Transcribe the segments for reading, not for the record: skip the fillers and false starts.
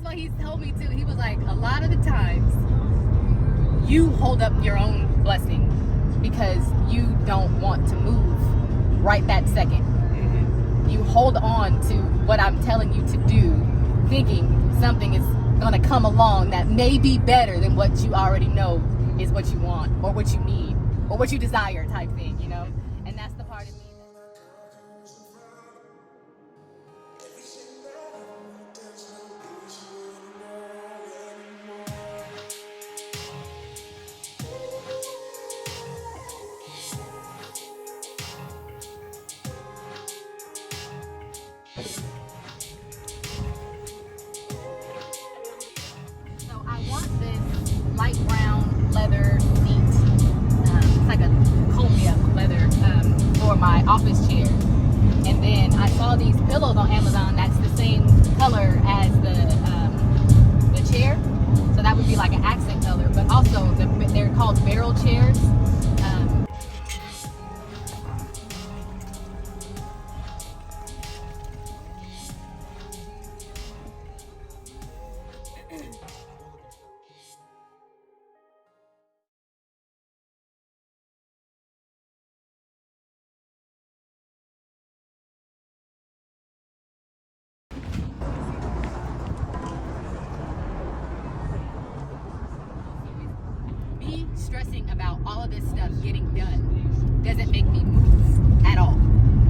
that's why he told me too. He was like, a lot of the times you hold up your own blessing because you don't want to move right that second. You hold on to what I'm telling you to do, thinking something is going to come along that may be better than what you already know is what you want or what you need or what you desire type thing, you know? And that's the part of me. So I want this light brown leather seat. It's like a chromium leather for my office chair. And then I saw these pillows on Amazon that's the same color as the chair. So that would be like an accent color. But also they're called barrel chairs. Me stressing about all of this stuff getting done doesn't make me move at all.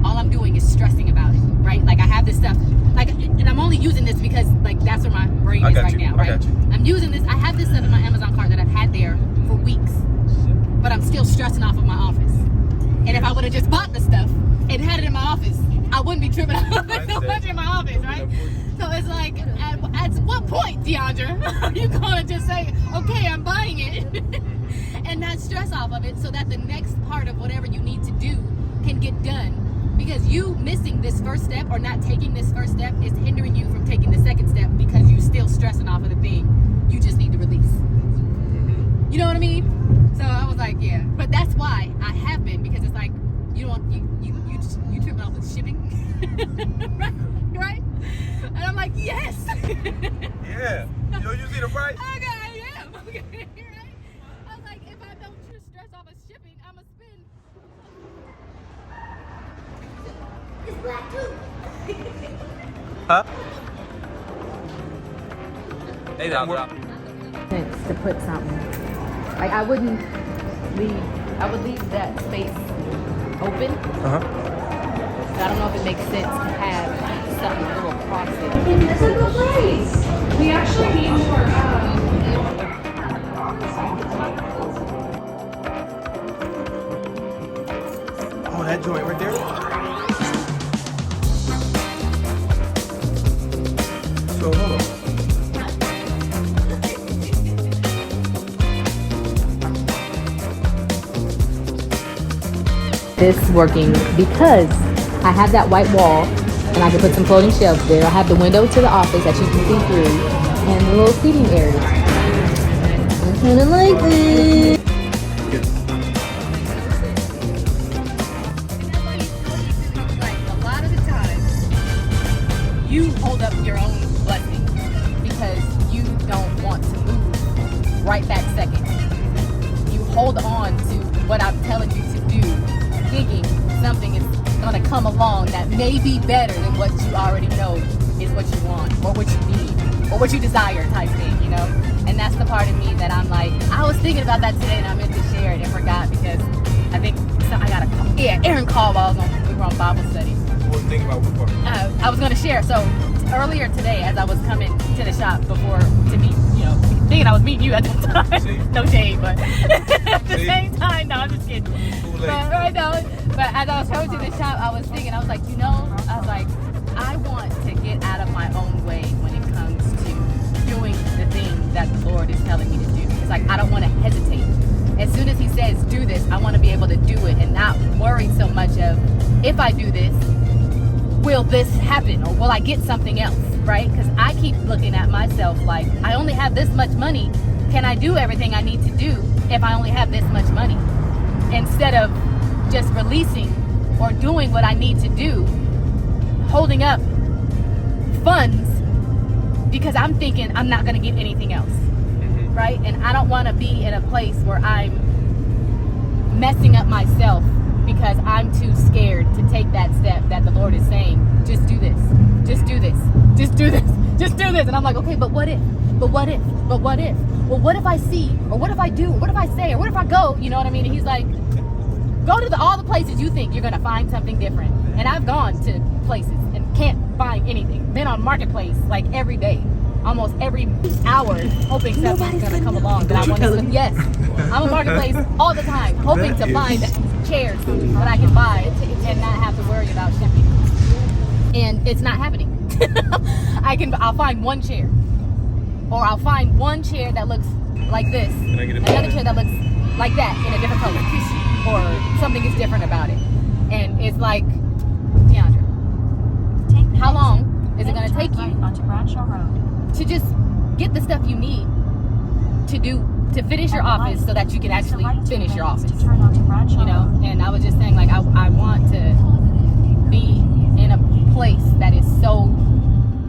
All I'm doing is stressing about it, right? Like I have this stuff, like, and I'm only using this because like that's where my brain is right now, right? I'm using this. I have this stuff in my Amazon cart that I've had there for weeks, but I'm still stressing off of my office. And if I would have just bought the stuff and had it in my office, I wouldn't be tripping out so much in my office, right? So it's like, at what point, Deandra, are you gonna just say, okay, I'm buying it, and not stress off of it, so that the next part of whatever you need to do can get done? Because you missing this first step or not taking this first step is hindering you from taking the second step because you're still stressing off of the thing you just need to release. You know what I mean? So I was like, yeah, but that's why I have been, because it's like you tripping off with shipping, right? And I'm like, yes. Yeah. You see the price? Okay, I am. Okay, right? I was like, if I don't stress off of shipping, I'm gonna spend. It's black too. Huh? Hey, that work. To put something. Like I would leave that space open. I don't know if it makes sense to have something a little across it. This is the place. We actually need more. Oh, that joint right there? So, hold on. This working because I have that white wall and I can put some floating shelves there. I have the window to the office that you can see through and the little seating area. I kind of like it. A lot of the times you hold up your own blessing because you don't want to move right that second. You hold on to what I'm telling you to do, thinking something is going to come along that may be better than what you already know is what you want or what you need or what you desire type thing, you know? And that's the part of me that I'm like, I was thinking about that today and I meant to share it and forgot because I think I got a call. Yeah, Aaron called while we were on Bible study. What was thinking about what part? I was going to share. So earlier today as I was coming to the shop before to meet, you know, thinking I was meeting you at the time. No shade, but at the same time, no, I'm just kidding. But right now, but as I was coming to the shop, I was thinking, I was like, you know, I was like, I want to get out of my own way when it comes to doing the thing that the Lord is telling me to do. It's like, I don't want to hesitate. As soon as he says, do this, I want to be able to do it and not worry so much of, if I do this, will this happen or will I get something else, right? Because I keep looking at myself like, I only have this much money. Can I do everything I need to do if I only have this much money? Instead of just releasing or doing what I need to do, holding up funds because I'm thinking I'm not going to get anything else, right? And I don't want to be in a place where I'm messing up myself because I'm too scared to take that step that the Lord is saying, just do this, just do this, just do this, just do this. And I'm like, okay, but what if? But what if? But what if? Well, what if I see? Or what if I do? Or what if I say? Or what if I go? You know what I mean? And he's like, go to all the places you think you're going to find something different. And I've gone to places and can't find anything. Been on Marketplace like every day, almost every hour, hoping something's going to come along that I want to. Yes, I'm on Marketplace all the time, hoping to find chairs that I can buy and not have to worry about shipping. And it's not happening. I'll find one chair, or I'll find one chair that looks like this, another chair that looks like that in a different color, or something is different about it. And it's like, Deandra, how long is it going to take you to just get the stuff you need to finish your office so that you can actually finish your office? You know, and I was just saying, like, I want to be in a place that is so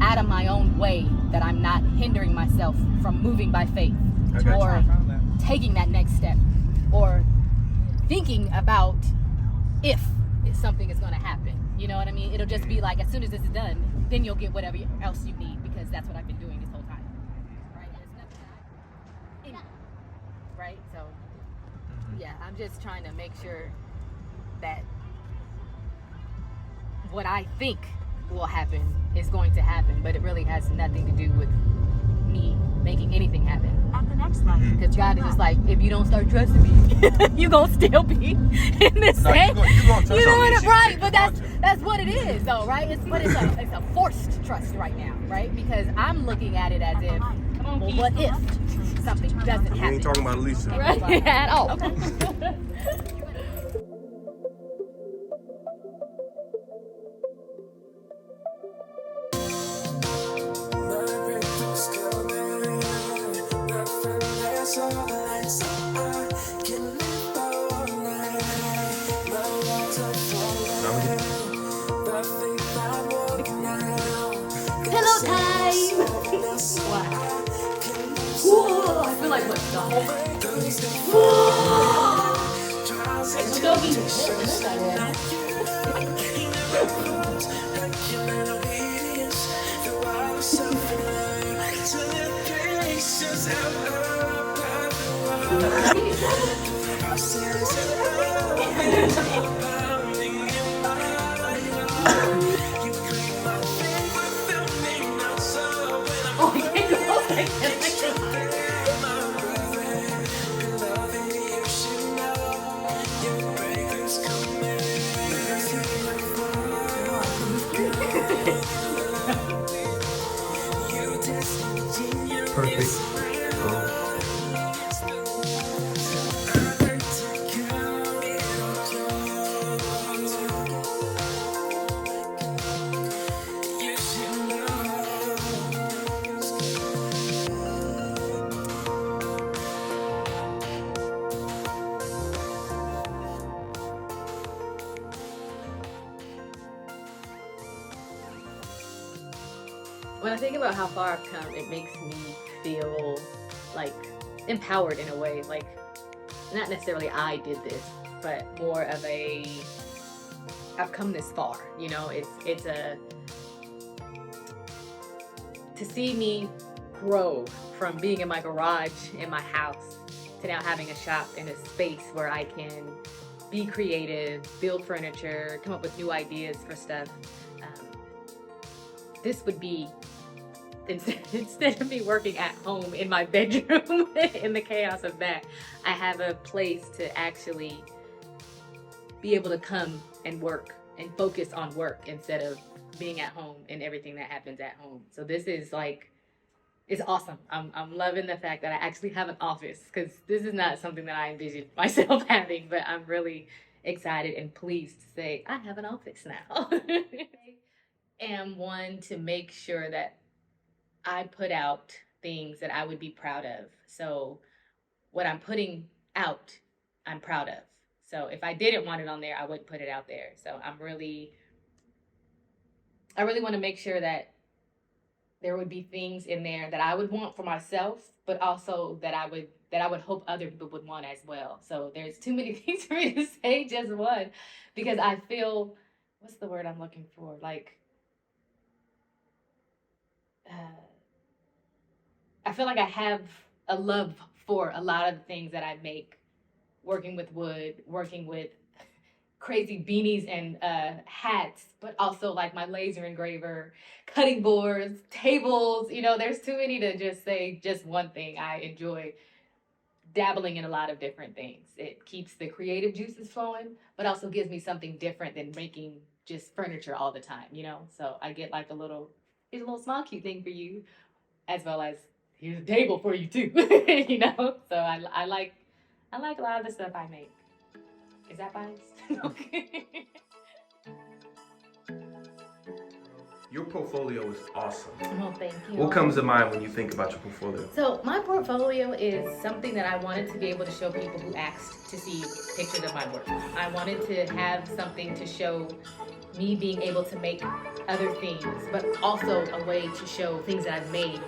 out of my own way that I'm not hindering myself from moving by faith, or taking that next step, or thinking about if something is going to happen. You know what I mean? It'll just be like, as soon as this is done, then you'll get whatever else you need, because that's what I've been doing this whole time. Right? There's nothing that right? So, yeah, I'm just trying to make sure that what I think will happen is going to happen, but it really has nothing to do with me making anything happen. At the next light, because God is just like, if you don't start trusting me, you gonna still be in this same. You know what? Right? But that's what it is, though, right? It's a forced trust right now, right? Because I'm looking at it as if, well, what if something doesn't happen? We ain't talking about Alicia, right? At all. Okay. Pillow time! Wow. Whoa, I feel like what, the whole whoa! It's so perfect. When I think about how far I've come, it makes me feel like empowered in a way. Like, not necessarily I did this, but more of a, I've come this far. You know, it's a, to see me grow from being in my garage in my house to now having a shop in a space where I can be creative, build furniture, come up with new ideas for stuff. This would be, instead of me working at home in my bedroom in the chaos of that, I have a place to actually be able to come and work and focus on work instead of being at home and everything that happens at home. So this is like, it's awesome. I'm loving the fact that I actually have an office, because this is not something that I envisioned myself having, but I'm really excited and pleased to say I have an office now. Am one to make sure that I put out things that I would be proud of. So what I'm putting out, I'm proud of. So if I didn't want it on there, I wouldn't put it out there. So I really want to make sure that there would be things in there that I would want for myself, but also that I would hope other people would want as well. So there's too many things for me to say just one, because I feel, what's the word I'm looking for? Like, I feel like I have a love for a lot of the things that I make, working with wood, working with crazy beanies and hats, but also like my laser engraver, cutting boards, tables. You know, there's too many to just say just one thing. I enjoy dabbling in a lot of different things. It keeps the creative juices flowing, but also gives me something different than making just furniture all the time, you know? So I get like here's a little small cute thing for you, as well as here's a table for you too, you know? So I like a lot of the stuff I make. Is that biased? Okay. Your portfolio is awesome. Oh, thank you. What comes to mind when you think about your portfolio? So my portfolio is something that I wanted to be able to show people who asked to see pictures of my work. I wanted to have something to show me being able to make other things, but also a way to show things that I've made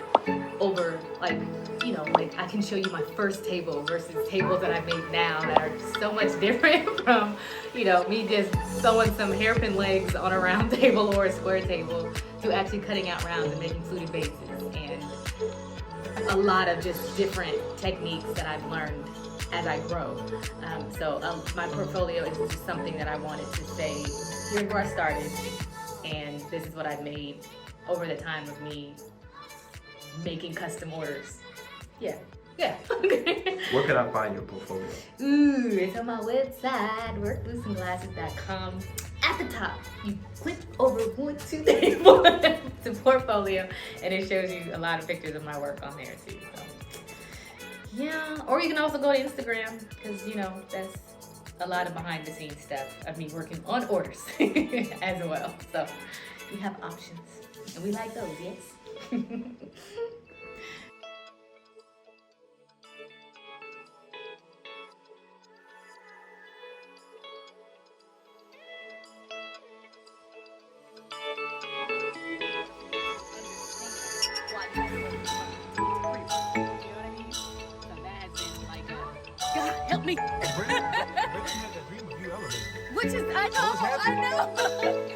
over, like, you know, like I can show you my first table versus tables that I made now that are so much different from, you know, me just sewing some hairpin legs on a round table or a square table to actually cutting out rounds and making fluted bases, and a lot of just different techniques that I've learned as I grow. My portfolio is just something that I wanted to say, here's where I started, and this is what I've made over the time of me making custom orders. Yeah. Where can I find your portfolio? Ooh, it's on my website, workboostingglasses.com. At the top, you click over 1, 2, 3, 4 to portfolio, and it shows you a lot of pictures of my work on there too. So, yeah, or you can also go to Instagram, because, you know, that's a lot of behind the scenes stuff of me working on orders as well. So you have options, and we like those, yes? Help me. Brittany had that dream of you elevating. Which is, I know.